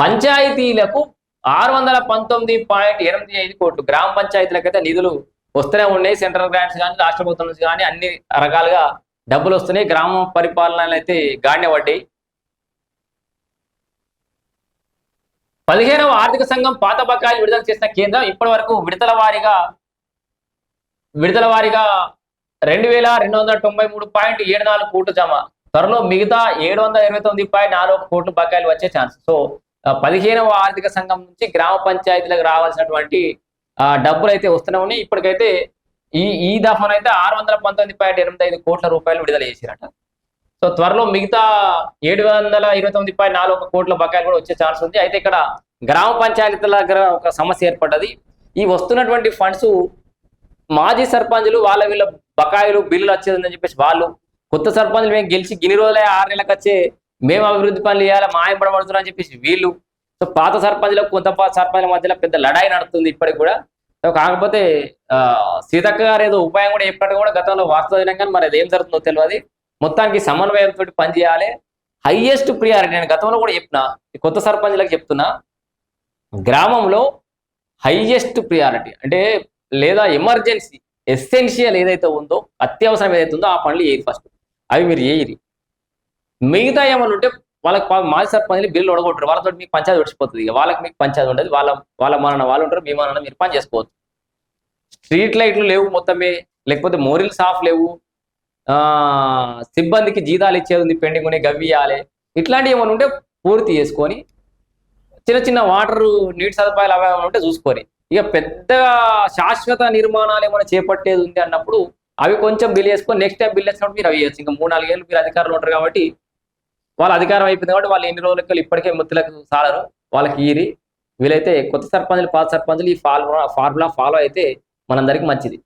పంచాయతీలకు 619.85 కోట్లు గ్రామ పంచాయతీలకైతే నిధులు వస్తూనే ఉన్నాయి. సెంట్రల్ గ్రాంట్స్ కానీ రాష్ట్ర ప్రభుత్వం నుంచి కానీ అన్ని రకాలుగా డబ్బులు వస్తున్నాయి. గ్రామ పరిపాలనలు అయితే గాడిన పడ్డాయి. 15వ ఆర్థిక సంఘం పాత బకాయిలు విడుదల చేసిన కేంద్రం ఇప్పటి వరకు విడతల వారీగా 2293.74 కోట్లు జమ. త్వరలో మిగతా 729.41 కోట్లు బకాయిలు వచ్చే ఛాన్స్. సో 15వ ఆర్థిక సంఘం నుంచి గ్రామ పంచాయతీలకు రావాల్సినటువంటి డబ్బులు అయితే వస్తూనే ఉన్నాయి. ఇప్పటికైతే ఈ దఫానైతే 619.85 కోట్ల రూపాయలు విడుదల చేసిరట. సో త్వరలో మిగతా 729.41 కోట్ల బకాయిలు కూడా వచ్చే ఛాన్స్ ఉంది. అయితే ఇక్కడ గ్రామ పంచాయతీల దగ్గర ఒక సమస్య ఏర్పడ్డది. ఈ వస్తున్నటువంటి ఫండ్స్ మాజీ సర్పంచులు వాళ్ళ వీళ్ళ బకాయిలు బిల్లులు వచ్చేదని చెప్పేసి వాళ్ళు, కొత్త సర్పంచులు మేము గెలిచి గిన్ని రోజులే 6 నెలలకు వచ్చే మేము అభివృద్ధి పనులు చేయాలి మాయపడబడుతున్నారని చెప్పేసి వీళ్ళు. సో పాత సర్పంచులకు కొత్త సర్పంచుల మధ్యలో పెద్ద లడాయి నడుస్తుంది ఇప్పటికి కూడా. సో కాకపోతే సీతక్క గారు ఏదో ఉపాయం కూడా చెప్పినట్టు కూడా గతంలో వాస్తవం, కానీ మరి అదేం జరుగుతుందో తెలియదు. మొత్తానికి సమన్వయంతో పనిచేయాలి. హైయెస్ట్ ప్రియారిటీ నేను గతంలో కూడా చెప్పిన, కొత్త సర్పంచ్లకు చెప్తున్నా, గ్రామంలో హైయెస్ట్ ప్రియారిటీ అంటే లేదా ఎమర్జెన్సీ ఎసెన్షియల్ ఏదైతే ఉందో, అత్యవసరం ఏదైతే ఉందో ఆ పనులు చేయరు ఫస్ట్. అవి మీరు చేయరు. మిగతా ఏమన్నా ఉంటే వాళ్ళకి మాజీ సర్పంచ్లు బిల్లు ఒడగొట్టరు. వాళ్ళతో మీకు పంచాయతీ ఒడిచిపోతుంది. ఇక వాళ్ళకి మీకు పంచాయతీ ఉండదు. వాళ్ళ మన వాళ్ళు ఉంటారు, మీ మన మీరు పని చేసుకోవచ్చు. స్ట్రీట్ లైట్లు లేవు మొత్తమే, లేకపోతే మోరిల్ సాఫ్ లేవు, సిబ్బందికి జీతాలు ఇచ్చేది ఉంది, పెండింగ్ ఉన్నాయి, గవ్వియాలి. ఇట్లాంటివి ఏమైనా ఉంటే పూర్తి చేసుకొని, చిన్న చిన్న వాటర్ నీటి సదుపాయాలు అవి ఏమైనా ఉంటే చూసుకొని, ఇక పెద్దగా శాశ్వత నిర్మాణాలు ఏమైనా చేపట్టేది ఉంది అన్నప్పుడు అవి కొంచెం బిల్ చేసుకొని నెక్స్ట్ టైం బిల్ వేసినప్పుడు మీరు అవి చేయొచ్చు. ఇంకా 3-4 ఏళ్ళు మీరు అధికారులు ఉంటారు కాబట్టి, వాళ్ళ అధికారం అయిపోయింది కాబట్టి వాళ్ళు ఎన్ని రోజులకి ఇప్పటికే ముత్తులకు సాలరు వాళ్ళకి ఈరి. వీలైతే కొత్త సర్పంచులు పాత సర్పంచులు ఈ ఫార్ములా ఫాలో అయితే మనందరికీ మంచిది.